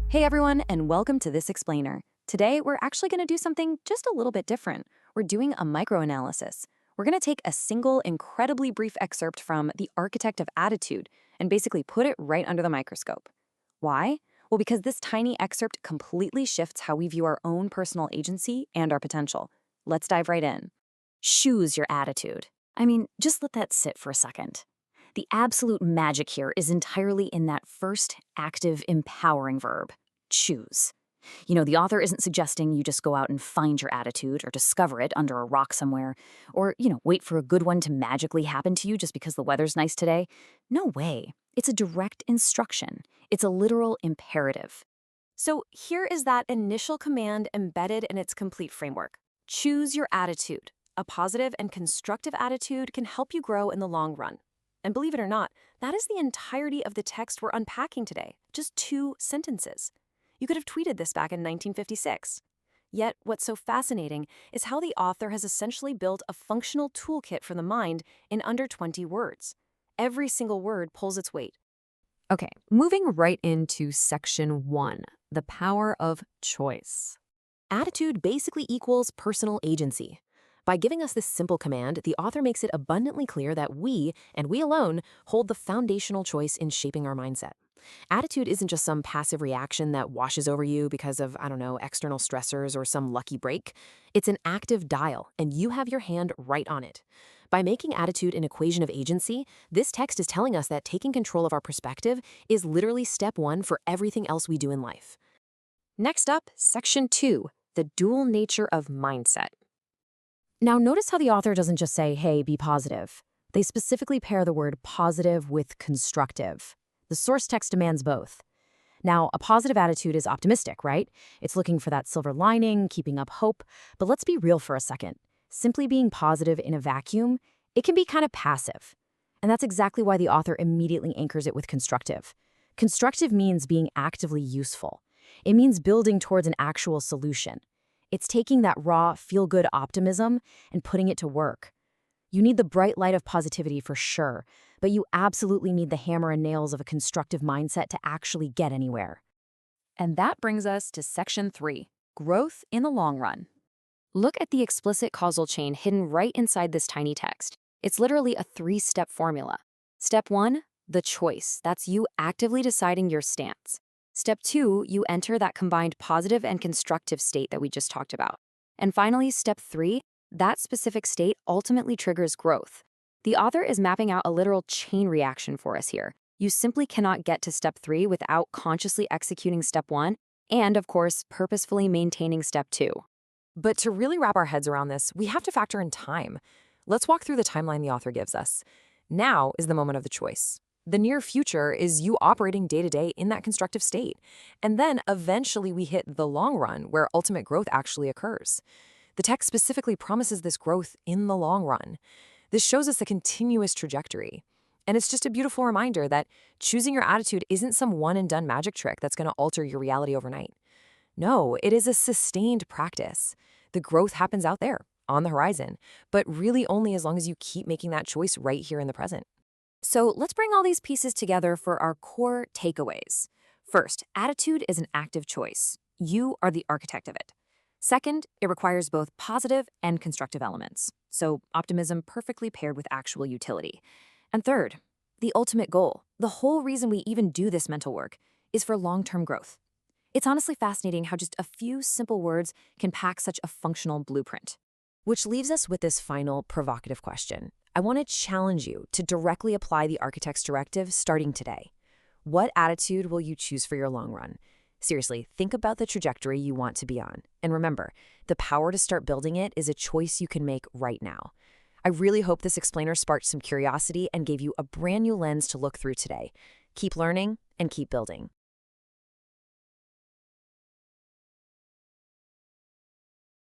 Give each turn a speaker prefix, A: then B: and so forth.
A: Hey everyone, and welcome to This Explainer. Today, we're actually going to do something just a little bit different. We're doing a microanalysis. We're going to take a single, incredibly brief excerpt from The Architect of Attitude and basically put it right under the microscope. Why? Well, because this tiny excerpt completely shifts how we view our own personal agency and our potential. Let's dive right in. Choose your attitude. I mean, just let that sit for a second. The absolute magic here is entirely in that first active, empowering verb, choose. The author isn't suggesting you just go out and find your attitude or discover it under a rock somewhere, or, wait for a good one to magically happen to you just because the weather's nice today. No way. It's a direct instruction. It's a literal imperative. So here is that initial command embedded in its complete framework. Choose your attitude. A positive and constructive attitude can help you grow in the long run. And believe it or not, that is the entirety of the text we're unpacking today, just 2 sentences. You could have tweeted this back in 1956. Yet, what's so fascinating is how the author has essentially built a functional toolkit for the mind in under 20 words. Every single word pulls its weight.
B: Okay, moving right into section 1, the power of choice.
C: Attitude basically equals personal agency. By giving us this simple command, the author makes it abundantly clear that we, and we alone, hold the foundational choice in shaping our mindset. Attitude isn't just some passive reaction that washes over you because of, external stressors or some lucky break. It's an active dial, and you have your hand right on it. By making attitude an equation of agency, this text is telling us that taking control of our perspective is literally step 1 for everything else we do in life.
B: Next up, section 2, the dual nature of mindset.
C: Now, notice how the author doesn't just say, hey, be positive. They specifically pair the word positive with constructive. The source text demands both. Now, a positive attitude is optimistic, right? It's looking for that silver lining, keeping up hope. But let's be real for a second. Simply being positive in a vacuum, it can be kind of passive. And that's exactly why the author immediately anchors it with constructive. Constructive means being actively useful. It means building towards an actual solution. It's taking that raw, feel-good optimism and putting it to work. You need the bright light of positivity for sure, but you absolutely need the hammer and nails of a constructive mindset to actually get anywhere.
A: And that brings us to section 3, growth in the long run. Look at the explicit causal chain hidden right inside this tiny text. It's literally a 3-step formula. Step 1, the choice. That's you actively deciding your stance. Step 2, you enter that combined positive and constructive state that we just talked about. And finally, step 3, that specific state ultimately triggers growth. The author is mapping out a literal chain reaction for us here. You simply cannot get to step 3 without consciously executing step 1 and, of course, purposefully maintaining step 2.
C: But to really wrap our heads around this, we have to factor in time. Let's walk through the timeline the author gives us. Now is the moment of the choice. The near future is you operating day-to-day in that constructive state. And then eventually we hit the long run where ultimate growth actually occurs. The text specifically promises this growth in the long run. This shows us a continuous trajectory. And it's just a beautiful reminder that choosing your attitude isn't some one-and-done magic trick that's going to alter your reality overnight. No, it is a sustained practice. The growth happens out there, on the horizon, but really only as long as you keep making that choice right here in the present.
A: So let's bring all these pieces together for our core takeaways. First, attitude is an active choice. You are the architect of it. Second, it requires both positive and constructive elements. So optimism perfectly paired with actual utility. And third, the ultimate goal, the whole reason we even do this mental work, is for long-term growth. It's honestly fascinating how just a few simple words can pack such a functional blueprint.
C: Which leaves us with this final provocative question. I want to challenge you to directly apply the architect's directive starting today. What attitude will you choose for your long run? Seriously, think about the trajectory you want to be on. And remember, the power to start building it is a choice you can make right now. I really hope this explainer sparked some curiosity and gave you a brand new lens to look through today. Keep learning and keep building.